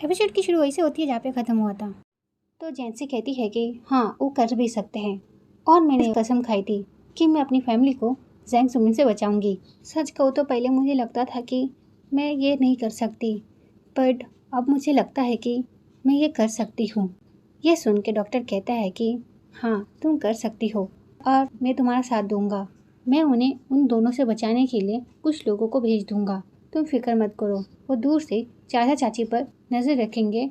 Episode की शुरू वहीं से होती है जहाँ पे ख़त्म हुआ था। तो जैंसी कहती है कि हाँ वो कर भी सकते हैं और मैंने कसम खाई थी कि मैं अपनी फैमिली को जैंग सुमिन से बचाऊंगी। सच कहूँ तो पहले मुझे लगता था कि मैं ये नहीं कर सकती, बट अब मुझे लगता है कि मैं ये कर सकती हूँ। ये सुन के डॉक्टर कहता है कि हाँ तुम कर सकती हो और मैं तुम्हारा साथ दूंगा। मैं उन्हें उन दोनों से बचाने के लिए कुछ लोगों को भेज दूंगा। तुम फिक्र मत करो, वो दूर से चाचा चाची पर नज़र रखेंगे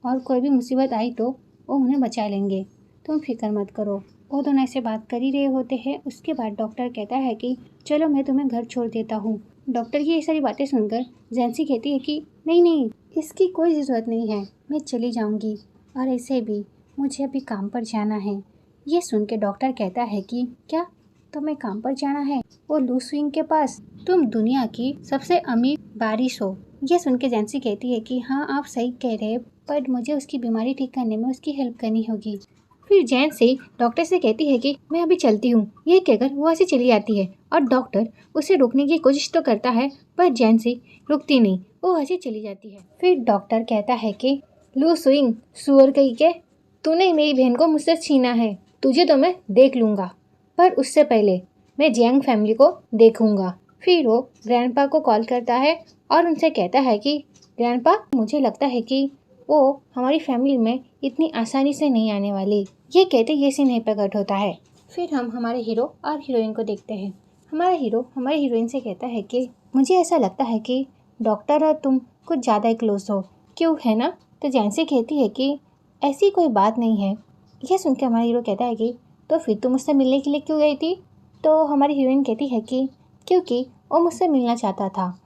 और कोई भी मुसीबत आई तो वो उन्हें बचा लेंगे। तुम फिक्र मत करो। वो दोनों ऐसे बात कर ही रहे होते हैं। उसके बाद डॉक्टर कहता है कि चलो मैं तुम्हें घर छोड़ देता हूँ। डॉक्टर की ये सारी बातें सुनकर जैंसी कहती है कि नहीं नहीं, इसकी कोई ज़रूरत नहीं है, मैं चली जाऊँगी और ऐसे भी मुझे अभी काम पर जाना है। ये सुन के डॉक्टर कहता है कि क्या तुम्हें काम पर जाना है? वो लू सुइंग के पास? तुम दुनिया की सबसे अमीर बारिश हो। ये सुन के जैंसी कहती है कि हाँ आप सही कह रहे हैं, पर मुझे उसकी बीमारी ठीक करने में उसकी हेल्प करनी होगी। फिर जैंसी डॉक्टर से कहती है कि मैं अभी चलती हूँ। ये कहकर वो ऐसे चली जाती है और डॉक्टर उसे रोकने की कोशिश तो करता है, पर जैंसी रुकती नहीं, वो ऐसे चली जाती है। फिर डॉक्टर कहता है कि लू सुइंग, सुअर कहीं के, तूने मेरी बहन को मुझसे छीना है, तुझे तो मैं देख लूँगा, पर उससे पहले मैं जियांग फैमिली को देखूंगा। फिर वो ग्रैंडपा को कॉल करता है और उनसे कहता है कि ग्रैंडपा, मुझे लगता है कि वो हमारी फैमिली में इतनी आसानी से नहीं आने वाली। ये कहते ये सीन नहीं प्रकट होता है। फिर हम हमारे हीरो और हीरोइन को देखते हैं। हमारा हीरो हमारी हीरोइन से कहता है कि मुझे ऐसा लगता है कि डॉक्टर और तुम कुछ ज़्यादा ही क्लोज हो, क्यों है ना? तो जैंसी कहती है कि ऐसी कोई बात नहीं है। यह सुनकर हमारा हीरो कहता है कि तो फिर तुम मुझसे मिलने के लिए क्यों गई थी? तो हमारी हीरोइन कहती है कि क्योंकि वो मुझसे मिलना चाहता था,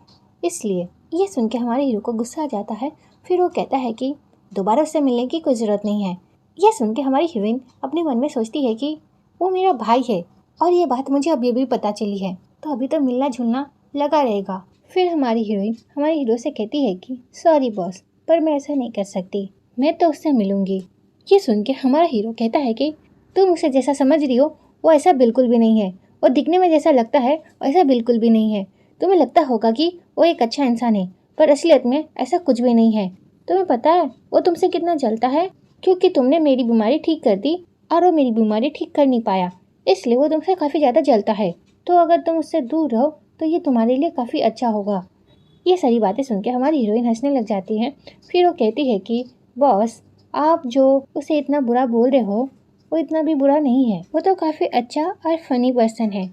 इसलिए। ये सुन के हमारे हीरो को गुस्सा आ जाता है। फिर वो कहता है कि दोबारा उससे मिलने की कोई ज़रूरत नहीं है। यह सुन के हमारी हीरोइन अपने मन में सोचती है कि वो मेरा भाई है और ये बात मुझे अभी अभी पता चली है, तो अभी तो मिलना जुलना लगा रहेगा। फिर हमारी हीरोइन हमारे हीरो से कहती है कि सॉरी बॉस, पर मैं ऐसा नहीं कर सकती, मैं तो उससे मिलूंगी। ये सुन के हमारा हीरो कहता है कि तुम उसे जैसा समझ रही हो वो ऐसा बिल्कुल भी नहीं है, और दिखने में जैसा लगता है वैसा बिल्कुल भी नहीं है। तुम्हें लगता होगा कि वो एक अच्छा इंसान है, पर असलियत में ऐसा कुछ भी नहीं है। तुम्हें पता है वो तुमसे कितना जलता है, क्योंकि तुमने मेरी बीमारी ठीक कर दी और वो मेरी बीमारी ठीक कर नहीं पाया, इसलिए वो तुमसे काफ़ी ज़्यादा जलता है। तो अगर तुम उससे दूर रहो तो ये तुम्हारे लिए काफ़ी अच्छा होगा। ये सारी बातें सुन के हमारी हीरोइन हंसने लग जाती है। फिर वो कहती है कि बॉस, आप जो उसे इतना बुरा बोल रहे हो वो इतना भी बुरा नहीं है, वो तो काफ़ी अच्छा और फनी पर्सन है।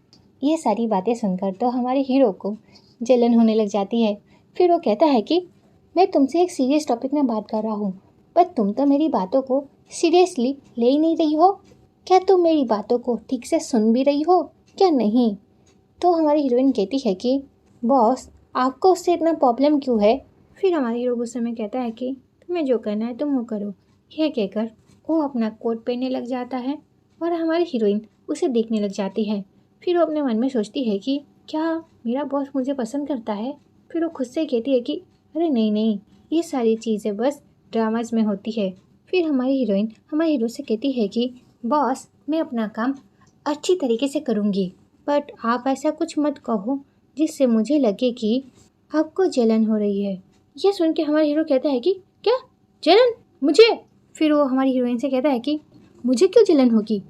ये सारी बातें सुनकर तो हमारे हीरो को जलन होने लग जाती है। फिर वो कहता है कि मैं तुमसे एक सीरियस टॉपिक में बात कर रहा हूँ, पर तुम तो मेरी बातों को सीरियसली ले ही नहीं रही हो। क्या तुम मेरी बातों को ठीक से सुन भी रही हो क्या नहीं? तो हमारी हीरोइन कहती है कि बॉस, आपको उससे इतना प्रॉब्लम क्यों है? फिर हमारा हीरो गुस्से में कहता है कि तुम्हें जो करना है तुम वो करो। यह कहकर वो अपना कोट पहनने लग जाता है और हमारी हीरोइन उसे देखने लग जाती है। फिर वो अपने मन में सोचती है कि क्या मेरा बॉस मुझे पसंद करता है? फिर वो खुद से कहती है कि अरे नहीं नहीं, ये सारी चीज़ें बस ड्रामाज में होती है। फिर हमारी हीरोइन हमारे हीरो से कहती है कि बॉस, मैं अपना काम अच्छी तरीके से करूँगी, बट आप ऐसा कुछ मत कहो जिससे मुझे लगे कि आपको जलन हो रही है। ये सुन के हमारा हीरो कहता है कि क्या जलन मुझे? फिर वो हमारी हीरोइन से कहता है कि मुझे क्यों जलन होगी?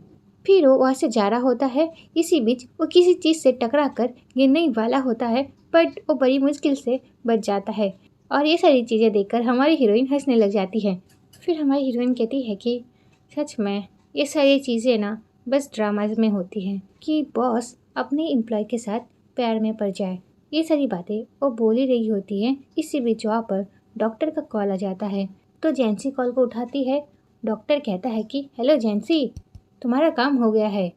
फिर वो वहाँ से जा रहा होता है। इसी बीच वो किसी चीज़ से टकरा कर गिरने वाला होता है, बट वो बड़ी मुश्किल से बच जाता है। और ये सारी चीज़ें देखकर हमारी हीरोइन हंसने लग जाती है। फिर हमारी हीरोइन कहती है कि सच में ये सारी चीज़ें ना बस ड्रामाज में होती हैं कि बॉस अपने एम्प्लॉय के साथ प्यार में पड़ जाए। ये सारी बातें वो बोल ही रही होती हैं। इसी बीच वहाँ पर डॉक्टर का कॉल आ जाता है। तो जैंसी कॉल को उठाती है। डॉक्टर कहता है कि हेलो जैंसी, तुम्हारा काम हो गया है,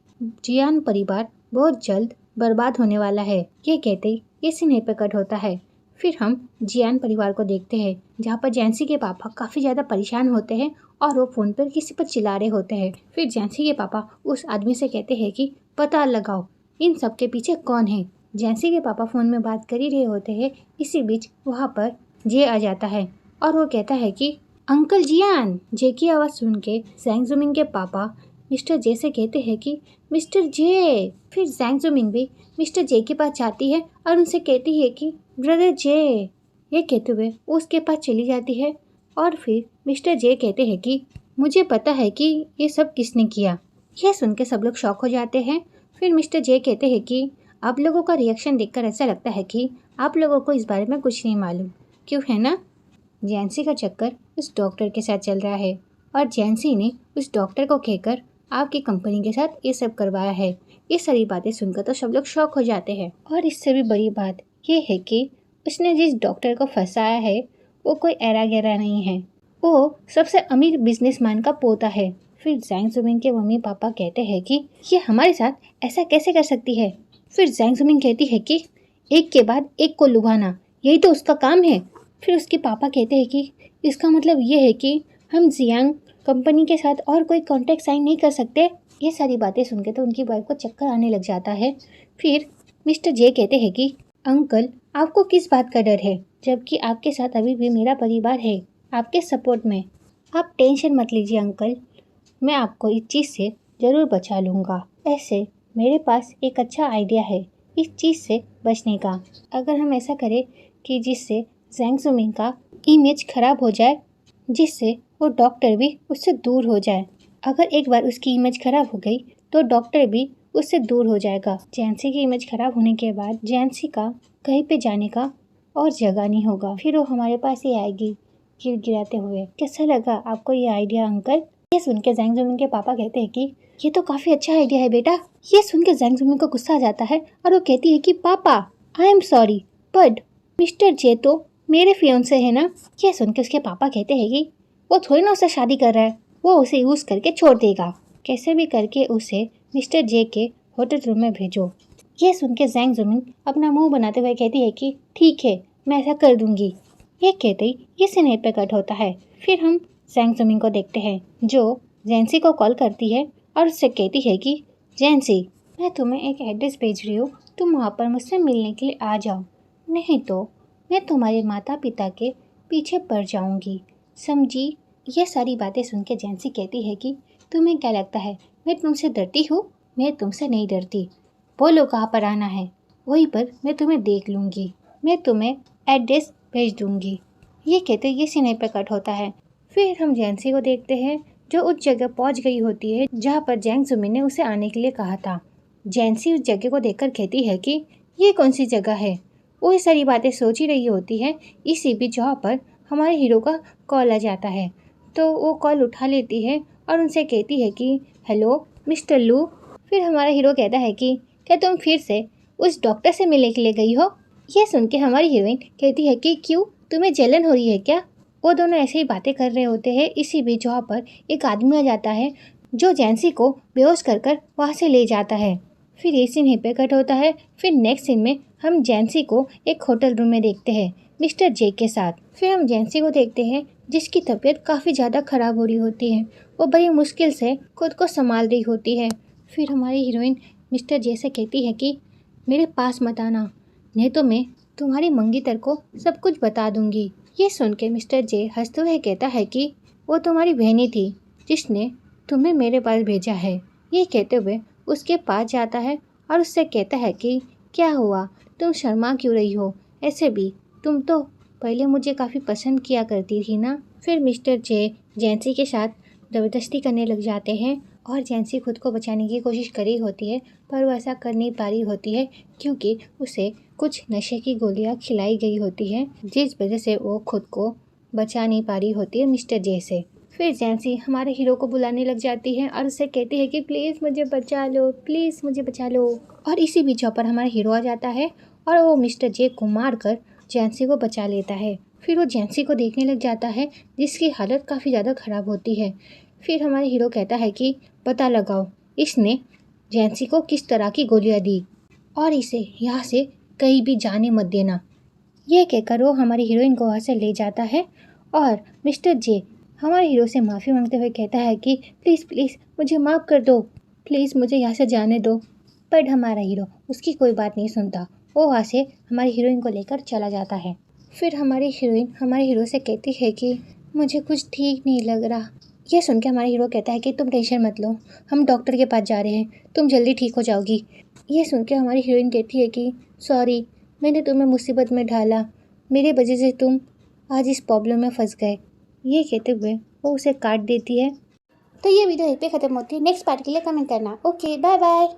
जियान परिवार बहुत जल्द बर्बाद होने वाला है। ये कहते ही ये सीन नहीं प्रकट होता है। फिर हम जियान परिवार को देखते हैं, जहाँ पर जैंसी के पापा काफ़ी ज़्यादा परेशान होते हैं और वो फ़ोन पर किसी पर चिल्ला रहे होते हैं। फिर जैंसी के पापा उस आदमी से कहते हैं कि पता लगाओ इन सब के पीछे कौन है। जैंसी के पापा फ़ोन में बात कर ही रहे होते हैं। इसी बीच वहाँ पर जे आ जाता है और वो कहता है कि अंकल जियान। जे की आवाज़ सुन के जैंग जुमिंग के पापा मिस्टर जे से कहते हैं कि मिस्टर जे। फिर जैंग जुमिंग भी मिस्टर जे के पास जाती है और उनसे कहती है कि ब्रदर जे। ये कहते हुए वो उसके पास चली जाती है और फिर मिस्टर जे कहते हैं कि मुझे पता है कि ये सब किसने किया। यह सुन के सब लोग शॉक हो जाते हैं। फिर मिस्टर जे कहते हैं कि आप लोगों का रिएक्शन देखकर ऐसा लगता है कि आप लोगों को इस बारे में कुछ नहीं मालूम, क्यों है ना? जैंसी का चक्कर उस डॉक्टर के साथ चल रहा है और जैंसी ने उस डॉक्टर को कहकर आपकी कंपनी के साथ ये सब करवाया है। ये सारी बातें सुनकर तो सब लोग शॉक हो जाते हैं। और इससे भी बड़ी बात ये है कि उसने जिस डॉक्टर को फंसाया है वो कोई ऐरा गैरा नहीं है, वो सबसे अमीर बिजनेसमैन का पोता है। फिर ज़ैंग ज़ुमिंग के मम्मी पापा कहते हैं कि ये हमारे साथ ऐसा कैसे कर सकती है। फिर ज़ैंग ज़ुमिंग कहती है कि एक के बाद एक को लुभाना, यही तो उसका काम है। फिर उसके पापा कहते हैं कि इसका मतलब ये है कि हम जियांग कंपनी के साथ और कोई कॉन्ट्रैक्ट साइन नहीं कर सकते। ये सारी बातें सुन के तो उनकी वाइफ को चक्कर आने लग जाता है। फिर मिस्टर जे कहते हैं कि अंकल, आपको किस बात का डर है, जबकि आपके साथ अभी भी मेरा परिवार है आपके सपोर्ट में। आप टेंशन मत लीजिए अंकल, मैं आपको इस चीज़ से ज़रूर बचा लूँगा। ऐसे मेरे पास एक अच्छा आइडिया है इस चीज़ से बचने का। अगर हम ऐसा करें कि जिससे ज़ैंग ज़ुमिंग का इमेज खराब हो जाए, जिससे वो डॉक्टर भी उससे दूर हो जाए। अगर एक बार उसकी इमेज खराब हो गई तो डॉक्टर भी उससे दूर हो जाएगा। जैंसी की इमेज खराब होने के बाद जैंसी का कहीं पे जाने का और जगह नहीं होगा। फिर वो हमारे पास ही आएगी गिड़गिड़ाते हुए। कैसा लगा आपको ये आइडिया अंकल? ये सुन के ज़ैंग ज़ुमिंग के पापा कहते हैं कि ये तो काफ़ी अच्छा आइडिया है बेटा। ये सुन के ज़ैंग ज़ुमिंग को गुस्सा आ जाता है और वो कहती है कि पापा I am sorry, but mister J तो मेरे फियांसे है ना। ये सुन के उसके पापा कहते हैं कि वो थोड़ी ना उससे शादी कर रहा है, वो उसे यूज़ करके छोड़ देगा। कैसे भी करके उसे मिस्टर जे के होटल रूम में भेजो। ये सुन के ज़ैंग ज़ुमिंग अपना मुंह बनाते हुए कहती है कि ठीक है, मैं ऐसा कर दूंगी। ये कहते ही ये सीन यहीं पे कट होता है। फिर हम ज़ैंग ज़ुमिंग को देखते हैं जो जैंसी को कॉल करती है और उससे कहती है कि जैंसी, मैं तुम्हें एक एड्रेस भेज रही हूँ, तुम वहाँ पर मुझसे मिलने के लिए आ जाओ, नहीं तो मैं तुम्हारे माता पिता के पीछे पड़ जाऊंगी, समझी? ये सारी बातें सुन के जैंसी कहती है कि तुम्हें क्या लगता है मैं तुमसे डरती हूँ? मैं तुमसे नहीं डरती, बोलो कहाँ पर आना है, वहीं पर मैं तुम्हें देख लूँगी, मैं तुम्हें एड्रेस भेज दूँगी। ये कहते ये सीने पर कट होता है। फिर हम जैंसी को देखते हैं जो उस जगह पहुँच गई होती है जहाँ पर ज़ैंग ज़ुमिंग ने उसे आने के लिए कहा था। जैंसी उस जगह को देखकर कहती है कि ये कौन सी जगह है। वो ये सारी बातें सोच ही रही होती है, इसी बीच जहाँ पर हमारे हीरो का कॉल आ जाता है। तो वो कॉल उठा लेती है और उनसे कहती है कि हेलो मिस्टर लू। फिर हमारा हीरो कहता है कि क्या तुम फिर से उस डॉक्टर से मिलने के लिए गई हो? यह सुन के हमारी हीरोइन कहती है कि क्यों, तुम्हें जलन हो रही है क्या? वो दोनों ऐसे ही बातें कर रहे होते हैं, इसी बीच वहाँ पर एक आदमी आ जाता है जो जैंसी को बेहोश कर कर वहाँ से ले जाता है। फिर ये सीन यहीं पे कट होता है। फिर नेक्स्ट सीन में हम जैंसी को एक होटल रूम में देखते हैं मिस्टर जे के साथ। फिर हम जैंसी को देखते हैं जिसकी तबीयत काफ़ी ज़्यादा ख़राब हो रही होती है, वो बड़ी मुश्किल से खुद को संभाल रही होती है। फिर हमारी हीरोइन मिस्टर जे से कहती है कि मेरे पास मत आना, नहीं तो मैं तुम्हारी मंगेतर को सब कुछ बता दूंगी। ये सुन के मिस्टर जे हंसते हुए कहता है कि वो तुम्हारी बहनी थी जिसने तुम्हें मेरे पास भेजा है। ये कहते हुए उसके पास जाता है और उससे कहता है कि क्या हुआ, तुम शर्मा क्यों रही हो? ऐसे भी तुम तो पहले मुझे काफ़ी पसंद किया करती थी ना। फिर मिस्टर जे जैंसी के साथ ज़बरदस्ती करने लग जाते हैं और जैंसी खुद को बचाने की कोशिश कर रही होती है, पर वो ऐसा कर नहीं पा रही होती है क्योंकि उसे कुछ नशे की गोलियां खिलाई गई होती है, जिस वजह से वो खुद को बचा नहीं पा रही होती है मिस्टर जे से। फिर जैंसी हमारे हीरो को बुलाने लग जाती है और उससे कहती है कि प्लीज़ मुझे बचा लो, प्लीज़ मुझे बचा लो। और इसी बीच पर हमारा हीरो आ जाता है और वो मिस्टर जे को मार कर जैंसी को बचा लेता है। फिर वो जैंसी को देखने लग जाता है जिसकी हालत काफ़ी ज़्यादा ख़राब होती है। फिर हमारे हीरो कहता है कि पता लगाओ इसने जैंसी को किस तरह की गोलियां दी और इसे यहाँ से कहीं भी जाने मत देना। ये कहकर वो हमारी हीरोइन को वहाँ से ले जाता है और मिस्टर जे हमारे हीरो से माफ़ी मांगते हुए कहता है कि प्लीज़ प्लीज़ मुझे माफ़ कर दो, प्लीज़ मुझे यहाँ से जाने दो। बट हमारा हीरो उसकी कोई बात नहीं सुनता, वो वहाँ से हमारी हीरोइन को लेकर चला जाता है। फिर हमारी हीरोइन हमारे हीरो से कहती है कि मुझे कुछ ठीक नहीं लग रहा। यह सुन के हमारा हीरो कहता है कि तुम टेंशन मत लो, हम डॉक्टर के पास जा रहे हैं, तुम जल्दी ठीक हो जाओगी। यह सुन के हमारी हीरोइन कहती है कि सॉरी, मैंने तुम्हें मुसीबत में डाला, मेरे वजह से तुम आज इस प्रॉब्लम में फंस गए। ये कहते हुए वो उसे काट देती है। तो ये वीडियो यहीं पे ख़त्म होती है। नेक्स्ट पार्ट के लिए कमेंट करना। Okay, bye bye.